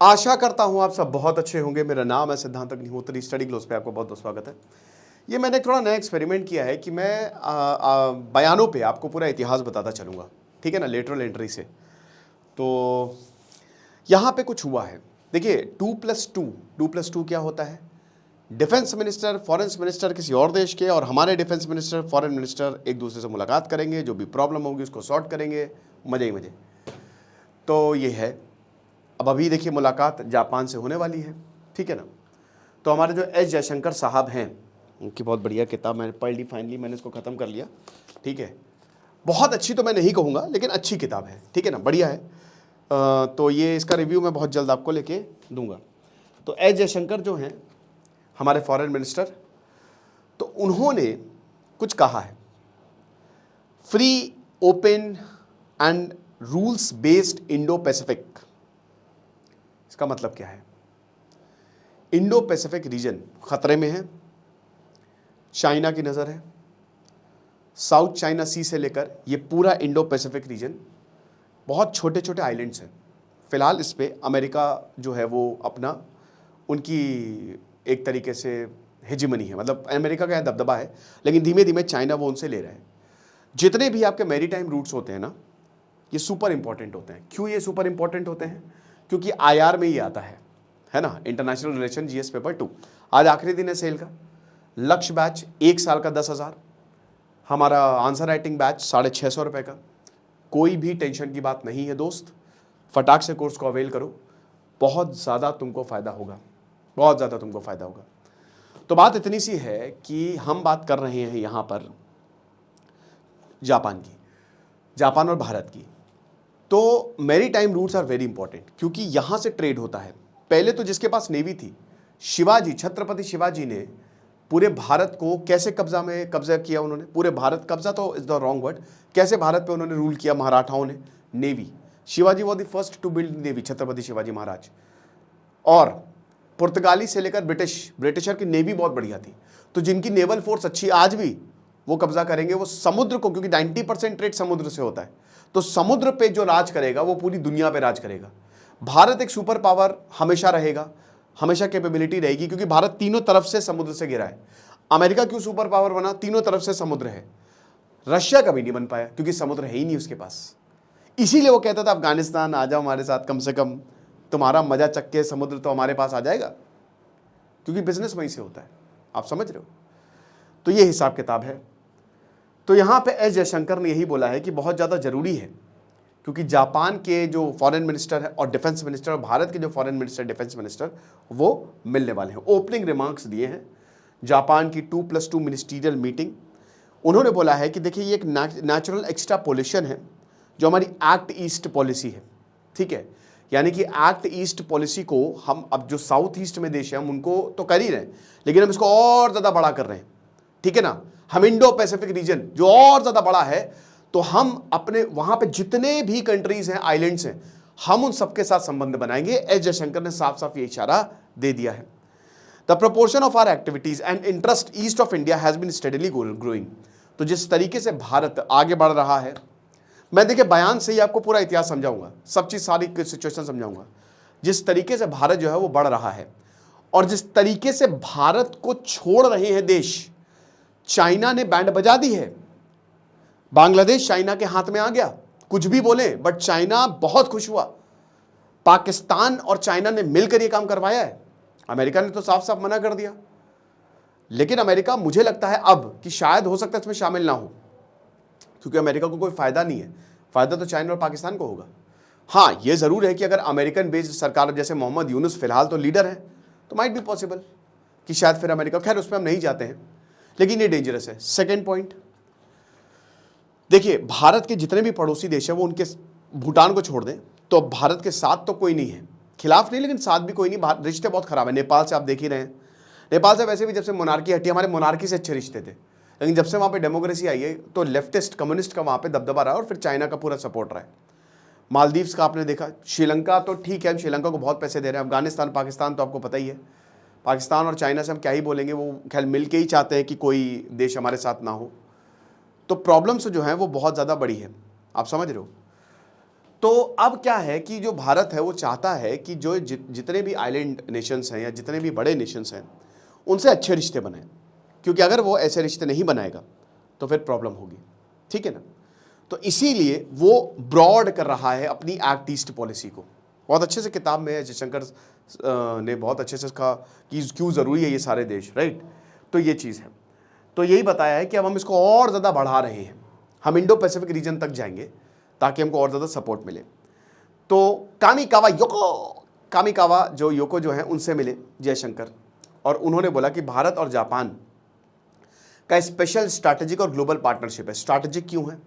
आशा करता हूं आप सब बहुत अच्छे होंगे। मेरा नाम है सिद्धांत अग्निहोत्री। स्टडी ग्लोस पे आपको बहुत बहुत स्वागत है। ये मैंने एक थोड़ा नया एक्सपेरिमेंट किया है कि मैं बयानों पे आपको पूरा इतिहास बताता चलूँगा, ठीक है ना, लेटरल एंट्री से। तो यहाँ पे कुछ हुआ है, देखिए 2+2 क्या होता है? डिफेंस मिनिस्टर, फॉरेन मिनिस्टर किसी और देश के और हमारे डिफेंस मिनिस्टर, फॉरेन मिनिस्टर एक दूसरे से मुलाकात करेंगे, जो भी प्रॉब्लम होगी उसको सॉर्ट करेंगे, मजे ही मजे। तो ये है। अब अभी देखिए मुलाकात जापान से होने वाली है, ठीक है ना। तो हमारे जो एस जयशंकर साहब हैं, उनकी बहुत बढ़िया किताब मैंने पढ़ ली, फाइनली मैंने इसको ख़त्म कर लिया, ठीक है। बहुत अच्छी तो मैं नहीं कहूँगा, लेकिन अच्छी किताब है, ठीक है ना, बढ़िया है। तो ये इसका रिव्यू मैं बहुत जल्द आपको लेके दूंगा। तो एस जयशंकर जो हैं हमारे फॉरेन मिनिस्टर, तो उन्होंने कुछ कहा है, free, open and rules based Indo Pacific. इसका मतलब क्या है? इंडो पैसिफिक रीजन खतरे में है, चाइना की नज़र है। साउथ चाइना सी से लेकर ये पूरा इंडो पैसिफिक रीजन बहुत छोटे छोटे आइलैंड्स हैं। फिलहाल इस पे अमेरिका जो है वो अपना, उनकी एक तरीके से हेजिमनी है, मतलब अमेरिका का दबदबा है, लेकिन धीमे धीमे चाइना वो उनसे ले रहा है। जितने भी आपके मैरीटाइम रूट्स होते हैं ना, ये सुपर इंपॉर्टेंट होते हैं। क्यों ये सुपर इंपॉर्टेंट होते हैं? क्योंकि आईआर में ही आता है ना, इंटरनेशनल रिलेशन जीएस पेपर 2। आज आखिरी दिन है सेल का। लक्ष्य बैच 1 साल का 10,000, हमारा आंसर राइटिंग बैच 650 रुपये का। कोई भी टेंशन की बात नहीं है दोस्त, फटाक से कोर्स को अवेल करो, बहुत ज़्यादा तुमको फ़ायदा होगा, बहुत ज़्यादा तुमको फ़ायदा होगा। तो बात इतनी सी है कि हम बात कर रहे हैं यहाँ पर जापान की, जापान और भारत की। तो maritime routes are very important, क्योंकि यहाँ से ट्रेड होता है। पहले तो जिसके पास नेवी थी, शिवाजी, छत्रपति शिवाजी ने पूरे भारत को कैसे कब्जा किया उन्होंने, पूरे भारत, कब्जा तो इज द रॉन्ग वर्ड, कैसे भारत पे उन्होंने रूल किया मराठाओं ने? Navy. Shivaji was the first to build navy, Chhatrapati Shivaji Maharaj. और पुर्तगाली से लेकर ब्रिटिशर की नेवी बहुत बढ़िया थी। तो जिनकी नेवल फोर्स अच्छी, आज भी वो कब्जा करेंगे वो समुद्र को, क्योंकि 90% ट्रेड समुद्र से होता है। तो समुद्र पे जो राज करेगा वो पूरी दुनिया पे राज करेगा। भारत एक सुपर पावर हमेशा रहेगा, हमेशा कैपेबिलिटी रहेगी, क्योंकि भारत तीनों तरफ से समुद्र से घिरा है। अमेरिका क्यों सुपर पावर बना? तीनों तरफ से समुद्र है। रशिया कभी नहीं बन पाया क्योंकि समुद्र है ही नहीं उसके पास। इसीलिए वो कहता था अफगानिस्तान आ जाओ हमारे साथ, कम से कम तुम्हारा मजा चख के समुद्र तो हमारे पास आ जाएगा, क्योंकि बिजनेस वहीं से होता है। आप समझ रहे हो? तो ये हिसाब किताब है। तो यहाँ पे एस जयशंकर ने यही बोला है कि बहुत ज़्यादा ज़रूरी है, क्योंकि जापान के जो फॉरेन मिनिस्टर है और डिफेंस मिनिस्टर, और भारत के जो फॉरेन मिनिस्टर, डिफेंस मिनिस्टर, वो मिलने वाले हैं। ओपनिंग रिमार्क्स दिए हैं जापान की 2+2 मिनिस्टीरियल मीटिंग। उन्होंने बोला है कि देखिए ये एक नेचुरल एक्स्ट्रापोलेशन है, जो हमारी एक्ट ईस्ट पॉलिसी है, ठीक है। यानी कि एक्ट ईस्ट पॉलिसी को हम अब जो साउथ ईस्ट में देश है हम उनको तो कर ही रहे हैं, लेकिन हम इसको और ज़्यादा बड़ा कर रहे हैं, ठीक है ना। हम इंडो पैसिफिक रीजन जो और ज़्यादा बड़ा है, तो हम अपने वहाँ पे जितने भी कंट्रीज हैं, आइलैंड्स हैं, हम उन सबके साथ संबंध बनाएंगे। एस जयशंकर ने साफ साफ ये इशारा दे दिया है। The proportion of our activities and interest east of India has been steadily growing. तो जिस तरीके से भारत आगे बढ़ रहा है, मैं देखिए बयान से ही आपको पूरा इतिहास समझाऊंगा, सब चीज़, सारी सिचुएशन समझाऊंगा। जिस तरीके से भारत जो है वो बढ़ रहा है, और जिस तरीके से भारत को छोड़ रहे हैं देश, चाइना ने बैंड बजा दी है। बांग्लादेश चाइना के हाथ में आ गया, कुछ भी बोले बट चाइना बहुत खुश हुआ। पाकिस्तान और चाइना ने मिलकर यह काम करवाया है। अमेरिका ने तो साफ साफ मना कर दिया, लेकिन अमेरिका, मुझे लगता है अब कि शायद हो सकता है इसमें शामिल ना हो, क्योंकि अमेरिका को कोई फायदा नहीं है। फायदा तो चाइना और पाकिस्तान को होगा। हाँ, यह जरूर है कि अगर अमेरिकन बेस्ड सरकार जैसे मोहम्मद यूनुस फिलहाल तो लीडर है, तो माइट बी पॉसिबल कि शायद फिर अमेरिका, खैर उस पर हम नहीं जाते हैं, लेकिन ये डेंजरस है। सेकेंड पॉइंट, देखिए भारत के जितने भी पड़ोसी देश हैं वो उनके, भूटान को छोड़ दें तो भारत के साथ तो कोई नहीं है, खिलाफ नहीं, लेकिन साथ भी कोई नहीं। रिश्ते बहुत खराब है। नेपाल से आप देख ही रहे हैं, नेपाल से वैसे भी जब से मोनार्की हटी, हमारे मोनार्की से अच्छे रिश्ते थे, लेकिन जब से वहाँ पे डेमोक्रेसी आई है तो लेफ्टिस्ट कम्युनिस्ट का वहाँ पे दबदबा रहा, और फिर चाइना का पूरा सपोर्ट रहा है। मालदीव्स का आपने देखा, श्रीलंका तो ठीक है, हम श्रीलंका को बहुत पैसे दे रहे हैं। अफगानिस्तान, पाकिस्तान तो आपको पता ही है। पाकिस्तान और चाइना से हम क्या ही बोलेंगे, वो खैर मिल के ही चाहते हैं कि कोई देश हमारे साथ ना हो। तो प्रॉब्लम्स जो हैं वो बहुत ज़्यादा बड़ी है, आप समझ रहे हो। तो अब क्या है कि जो भारत है वो चाहता है कि जो जितने भी आइलैंड नेशंस हैं या जितने भी बड़े नेशंस हैं उनसे अच्छे रिश्ते बनाएं, क्योंकि अगर वो ऐसे रिश्ते नहीं बनाएगा तो फिर प्रॉब्लम होगी, ठीक है ना। तो इसीलिए वो ब्रॉड कर रहा है अपनी एक्ट ईस्ट पॉलिसी को। बहुत अच्छे से किताब में जयशंकर ने बहुत अच्छे से कहा कि क्यों ज़रूरी है ये सारे देश, राइट। तो ये चीज़ है, तो यही बताया है कि अब हम इसको और ज़्यादा बढ़ा रहे हैं, हम इंडो पैसिफिक रीजन तक जाएंगे ताकि हमको और ज़्यादा सपोर्ट मिले। तो कामिकावा जो योको जो है उनसे मिले जयशंकर, और उन्होंने बोला कि भारत और जापान का स्पेशल स्ट्रैटेजिक और ग्लोबल पार्टनरशिप है। स्ट्रैटेजिक क्यों है?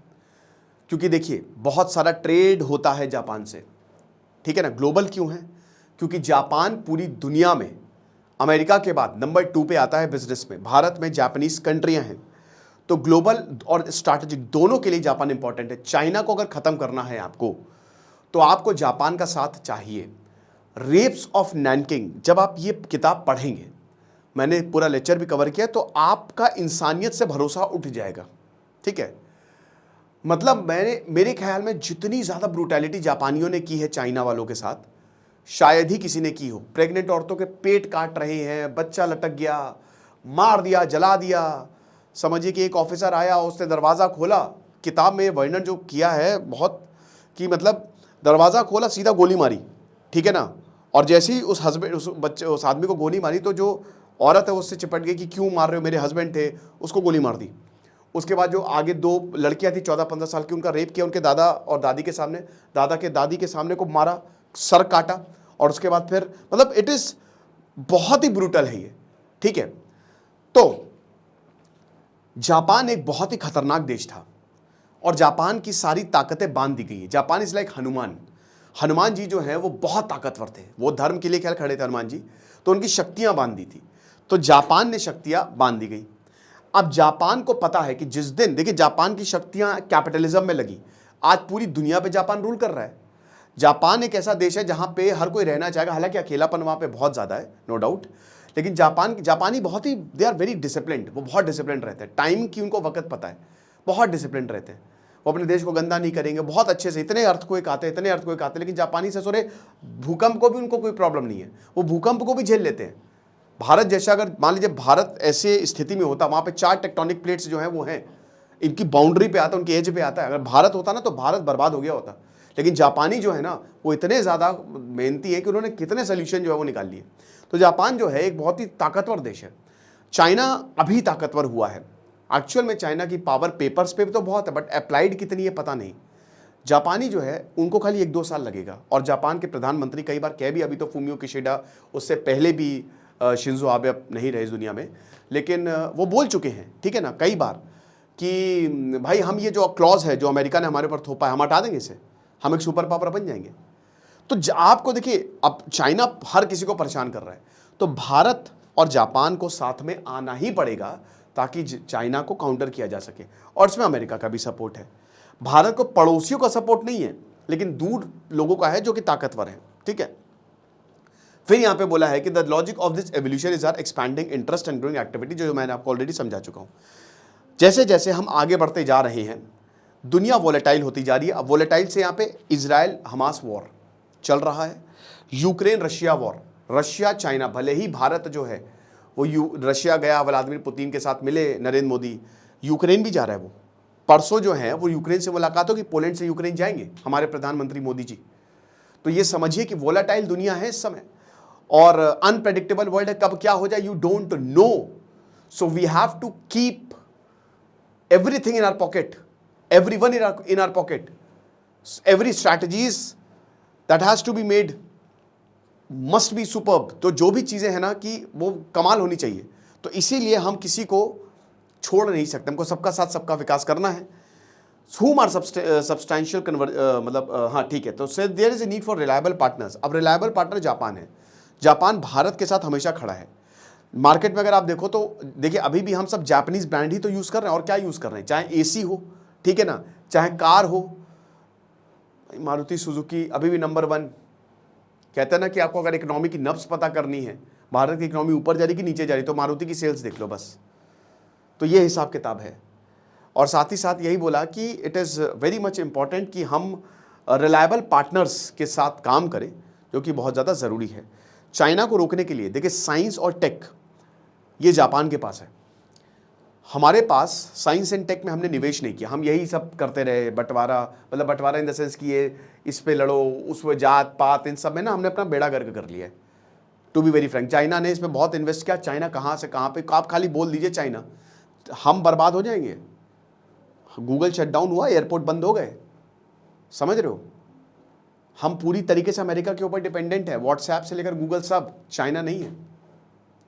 क्योंकि देखिए बहुत सारा ट्रेड होता है जापान से, ठीक है ना। ग्लोबल क्यों है? क्योंकि जापान पूरी दुनिया में अमेरिका के बाद नंबर 2 पे आता है बिजनेस में। भारत में जापानीज कंट्रियां हैं, तो ग्लोबल और स्ट्रैटेजिक दोनों के लिए जापान इंपॉर्टेंट है। चाइना को अगर खत्म करना है आपको, तो आपको जापान का साथ चाहिए। रेप्स ऑफ नैनकिंग, जब आप ये किताब पढ़ेंगे, मैंने पूरा लेक्चर भी कवर किया, तो आपका इंसानियत से भरोसा उठ जाएगा, ठीक है। मतलब मेरे ख्याल में जितनी ज़्यादा ब्रूटैलिटी जापानियों ने की है चाइना वालों के साथ, शायद ही किसी ने की हो। प्रेग्नेंट औरतों के पेट काट रहे हैं, बच्चा लटक गया, मार दिया, जला दिया। समझिए कि एक ऑफिसर आया, उसने दरवाज़ा खोला, किताब में वर्णन जो किया है बहुत, कि मतलब दरवाज़ा खोला, सीधा गोली मारी, ठीक है ना। और जैसे ही उस आदमी को गोली मारी, तो जो औरत है उससे चिपट गई कि क्यों मार रहे हो, मेरे हस्बैंड थे, उसको गोली मार दी। उसके बाद जो आगे 2 लड़कियां थी 14-15 साल की, उनका रेप किया, उनके दादा और दादी के सामने, दादा के दादी के सामने को मारा, सर काटा, और उसके बाद फिर मतलब इट इज बहुत ही ब्रूटल है ये, ठीक है। तो जापान एक बहुत ही खतरनाक देश था और जापान की सारी ताकतें बांध दी गई है। Japan is like Hanuman. Hanuman ji जो है वो बहुत ताकतवर थे, वो धर्म के लिए ख्याल खड़े थे हनुमान जी, तो उनकी शक्तियां बांध दी थी। तो जापान ने शक्तियां बांध दी गई। अब जापान को पता है कि जिस दिन, देखिए जापान की शक्तियां कैपिटलिज्म में लगी, आज पूरी दुनिया पे जापान रूल कर रहा है। जापान एक ऐसा देश है जहां पे हर कोई रहना चाहेगा, हालांकि अकेलापन वहां पे बहुत ज़्यादा है, नो डाउट, लेकिन जापानी बहुत ही, दे आर वेरी डिसिप्लिन्ड, वो बहुत डिसिप्लिन रहते हैं। टाइम की उनको वक्त पता है, बहुत डिसिप्लिन रहते हैं, वो अपने देश को गंदा नहीं करेंगे, बहुत अच्छे से। इतने अर्थक्वेक आते हैं, लेकिन जापानी ससुरे भूकंप को भी उनको कोई प्रॉब्लम नहीं है, वो भूकंप को भी झेल लेते हैं। भारत जैसा, अगर मान लीजिए भारत ऐसे स्थिति में होता, वहाँ पे 4 टेक्टोनिक प्लेट्स जो हैं वो हैं, इनकी बाउंड्री पे आता है, उनकी एज पे आता है, अगर भारत होता ना तो भारत बर्बाद हो गया होता। लेकिन जापानी जो है ना वो इतने ज़्यादा मेहनती है कि उन्होंने कितने सोल्यूशन जो है वो निकाल लिए। तो जापान जो है एक बहुत ही ताकतवर देश है। चाइना अभी ताकतवर हुआ है, एक्चुअल में चाइना की पावर पेपर्स पे तो बहुत है, बट अप्लाइड कितनी है पता नहीं। जापानी जो है उनको खाली 1-2 साल लगेगा। और जापान के प्रधानमंत्री कई बार कह भी, अभी तो फूमियो किशिडा, उससे पहले भी शिंजो आबे अब नहीं रहे इस दुनिया में, लेकिन वो बोल चुके हैं, ठीक है ना, कई बार, कि भाई हम ये जो क्लॉज है जो अमेरिका ने हमारे ऊपर थोपा है, हम हटा देंगे इसे, हम एक सुपर पावर बन जाएंगे। तो आपको देखिए, अब चाइना हर किसी को परेशान कर रहा है, तो भारत और जापान को साथ में आना ही पड़ेगा ताकि चाइना को काउंटर किया जा सके। और इसमें अमेरिका का भी सपोर्ट है। भारत को पड़ोसियों का सपोर्ट नहीं है, लेकिन दूर लोगों का है जो कि ताकतवर है, ठीक है। फिर यहां पे बोला है कि the logic of this evolution is our expanding interest and growing activity, जो मैंने आपको ऑलरेडी समझा चुका हूं। जैसे जैसे हम आगे बढ़ते जा रहे हैं, दुनिया वोलेटाइल होती जा रही है। अब वोलेटाइल से यहाँ पे इजराइल हमास वॉर चल रहा है, Ukraine Russia war, Russia China, भले ही भारत जो है वो रशिया गया, व्लादिमीर पुतिन के साथ मिले नरेंद्र मोदी, यूक्रेन भी जा रहा है। वो परसों जो है वो यूक्रेन से मुलाकात होगी, पोलैंड से यूक्रेन जाएंगे हमारे प्रधानमंत्री मोदी जी। तो ये समझिए कि वोलेटाइल दुनिया है इस समय, और अनप्रेडिक्टेबल वर्ल्ड है, कब क्या हो जाए you don't know. So we have to keep everything in our pocket, everyone in our pocket, every strategies that has to be made must be superb। तो जो भी चीज़ें हैं ना कि वो कमाल होनी चाहिए। तो इसीलिए हम किसी को छोड़ नहीं सकते, हमको सबका साथ सबका विकास करना है। whom are substantial मतलब हाँ ठीक है। तो there is a need for reliable partners. अब रिलायबल पार्टनर जापान है। जापान भारत के साथ हमेशा खड़ा है। मार्केट में अगर आप देखो तो देखिए अभी भी हम सब जापानीज ब्रांड ही तो यूज़ कर रहे हैं, और क्या यूज़ कर रहे हैं, चाहे एसी हो, ठीक है ना, चाहे कार हो, मारुति सुजुकी अभी भी नंबर 1। कहते हैं ना कि आपको अगर इकोनॉमी की नब्ज पता करनी है, भारत की इकोनॉमी ऊपर जा रही कि नीचे जा रही, तो मारुति की सेल्स देख लो बस। तो ये हिसाब किताब है। और साथ ही साथ यही बोला कि it is very much important कि हम रिलायबल पार्टनर्स के साथ काम करें, जो कि बहुत ज़्यादा ज़रूरी है। चाइना को रोकने के लिए देखिए, साइंस और टेक ये जापान के पास है, हमारे पास साइंस एंड टेक में हमने निवेश नहीं किया। हम यही सब करते रहे, बंटवारा, मतलब बंटवारा इन द सेंस कि ये इस पे लड़ो, उस पे जात पात, इन सब में ना हमने अपना बेड़ा गर्क कर लिया है, to be very frank. China ने इसमें बहुत इन्वेस्ट किया। चाइना कहाँ से कहाँ पे, आप खाली बोल दीजिए चाइना, हम बर्बाद हो जाएंगे। गूगल शटडाउन हुआ, एयरपोर्ट बंद हो गए, समझ रहे हो। हम पूरी तरीके से अमेरिका के ऊपर डिपेंडेंट है, व्हाट्सएप से लेकर गूगल सब, चाइना नहीं है।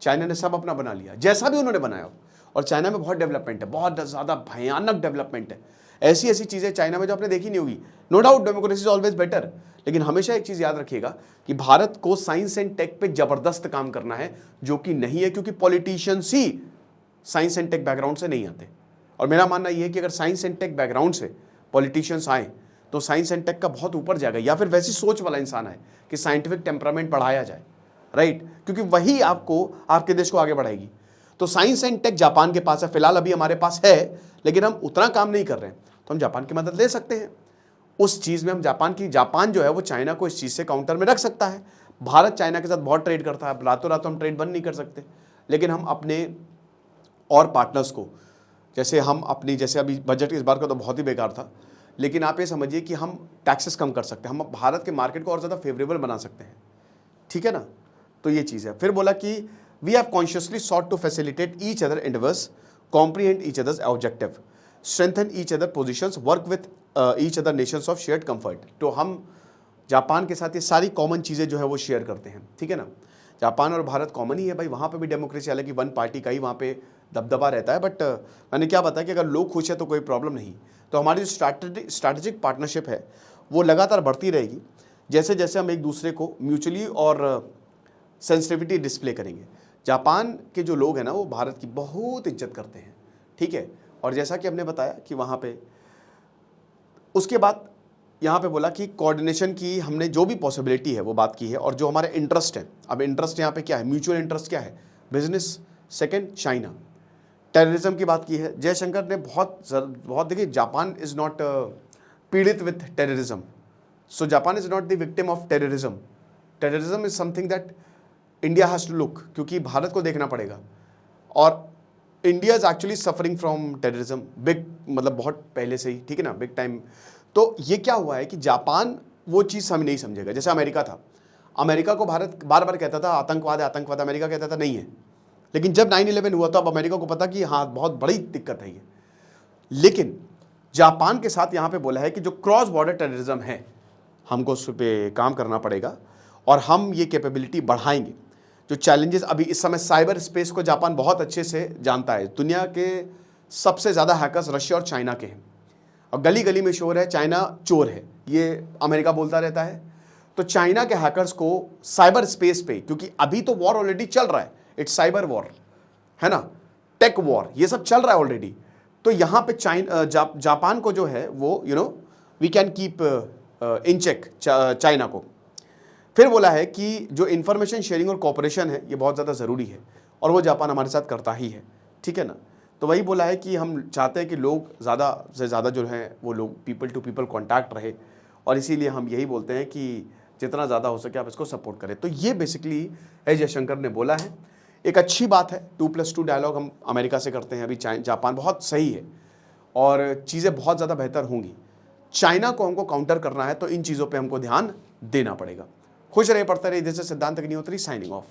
चाइना ने सब अपना बना लिया, जैसा भी उन्होंने बनाया। और चाइना में बहुत डेवलपमेंट है, बहुत ज़्यादा भयानक डेवलपमेंट है। ऐसी ऐसी चीज़ें चाइना में जो आपने देखी नहीं होगी। No doubt democracy is always better, लेकिन हमेशा एक चीज़ याद रखिएगा कि भारत को साइंस एंड टेक पे ज़बरदस्त काम करना है, जो कि नहीं है, क्योंकि politicians he science and tech background से नहीं आते। और मेरा मानना यह है कि अगर साइंस एंड टेक बैकग्राउंड से पॉलिटिशियंस आए तो साइंस एंड टेक का बहुत ऊपर जाएगा, या फिर वैसी सोच वाला इंसान है कि साइंटिफिक टेम्परामेंट बढ़ाया जाए, राइट, क्योंकि वही आपको, आपके देश को आगे बढ़ाएगी। तो साइंस एंड टेक जापान के पास है, फिलहाल अभी हमारे पास है, लेकिन हम उतना काम नहीं कर रहे हैं, तो हम जापान की मदद ले सकते हैं उस चीज़ में। हम जापान जो है वो चाइना को इस चीज़ से काउंटर में रख सकता है। भारत चाइना के साथ बहुत ट्रेड करता है, रातों रातों हम ट्रेड बंद नहीं कर सकते, लेकिन हम अपने और पार्टनर्स को, जैसे हम अपनी, जैसे अभी बजट इस बार का तो बहुत ही बेकार था, लेकिन आप ये समझिए कि हम टैक्सेस कम कर सकते हैं, हम भारत के मार्केट को और ज़्यादा फेवरेबल बना सकते हैं, ठीक है ना। तो ये चीज़ है। फिर बोला कि we have consciously sought to facilitate each other endeavours, comprehend each other's objective, strengthen each other positions, work with each other nations of shared comfort. तो हम जापान के साथ ये सारी कॉमन चीज़ें जो है वो शेयर करते हैं, ठीक है ना। जापान और भारत कॉमन ही है भाई, वहाँ पे भी डेमोक्रेसी, हालांकि वन पार्टी का ही वहाँ पे दबदबा रहता है, बट मैंने क्या बताया कि अगर लोग खुश है तो कोई प्रॉब्लम नहीं। तो हमारी जो स्ट्रैटेजिक पार्टनरशिप है वो लगातार बढ़ती रहेगी, जैसे जैसे हम एक दूसरे को म्यूचुअली और सेंसिटिविटी डिस्प्ले करेंगे। जापान के जो लोग हैं ना वो भारत की बहुत इज्जत करते हैं, ठीक है। और जैसा कि हमने बताया कि वहाँ पे, उसके बाद यहाँ पे बोला कि कोऑर्डिनेशन की हमने जो भी पॉसिबिलिटी है वो बात की है, और जो हमारे इंटरेस्ट है, अब इंटरेस्ट यहाँ पे क्या है, म्यूचुअल इंटरेस्ट क्या है, बिजनेस, सेकंड चाइना, टेररिज्म की बात की है। जयशंकर ने बहुत देखिए, जापान इज नॉट पीड़ित with terrorism, so Japan is not the victim of terrorism. Terrorism is something that India has to look, क्योंकि भारत को देखना पड़ेगा, और India is actually suffering from terrorism big, मतलब बहुत पहले से ही, ठीक है ना, बिग टाइम। तो ये क्या हुआ है कि जापान वो चीज़ हम नहीं समझेगा। जैसे अमेरिका था, अमेरिका को भारत बार बार कहता था आतंकवाद है आतंकवाद, अमेरिका कहता था नहीं है, लेकिन जब 9/11 हुआ तो अब अमेरिका को पता कि हाँ बहुत बड़ी दिक्कत है ये। लेकिन जापान के साथ यहाँ पे बोला है कि जो क्रॉस बॉर्डर टेररिज्म है, हमको उस पर काम करना पड़ेगा, और हम ये कैपेबिलिटी बढ़ाएंगे। जो चैलेंजेस अभी इस समय, साइबर स्पेस को जापान बहुत अच्छे से जानता है। दुनिया के सबसे ज़्यादा हैकर्स रशिया और चाइना के हैं, और गली गली में शोर है चाइना चोर है, ये अमेरिका बोलता रहता है। तो चाइना के हैकर्स को साइबर स्पेस पे, क्योंकि अभी तो वॉर ऑलरेडी चल रहा है, इट्स साइबर वॉर है ना, टेक वॉर, ये सब चल रहा है ऑलरेडी। तो यहाँ पे जापान को जो है वो we can keep in check China को। फिर बोला है कि जो इन्फॉर्मेशन शेयरिंग और कॉपरेशन है ये बहुत ज़्यादा ज़रूरी है, और वो जापान हमारे साथ करता ही है, ठीक है ना। तो वही बोला है कि हम चाहते हैं कि लोग ज़्यादा से ज़्यादा जो हैं वो लोग पीपल टू पीपल कॉन्टैक्ट रहे, और इसीलिए हम यही बोलते हैं कि जितना ज़्यादा हो सके आप इसको सपोर्ट करें। तो ये बेसिकली एस जयशंकर ने बोला है। एक अच्छी बात है, 2+2 डायलॉग हम अमेरिका से करते हैं अभी। जापान बहुत सही है और चीज़ें बहुत ज़्यादा बेहतर होंगी। चाइना को हमको काउंटर करना है, तो इन चीज़ों पे हमको ध्यान देना पड़ेगा। खुश रहे, पढ़ते रहिए। जैसे सिद्धांत अग्निहोत्री, साइनिंग ऑफ।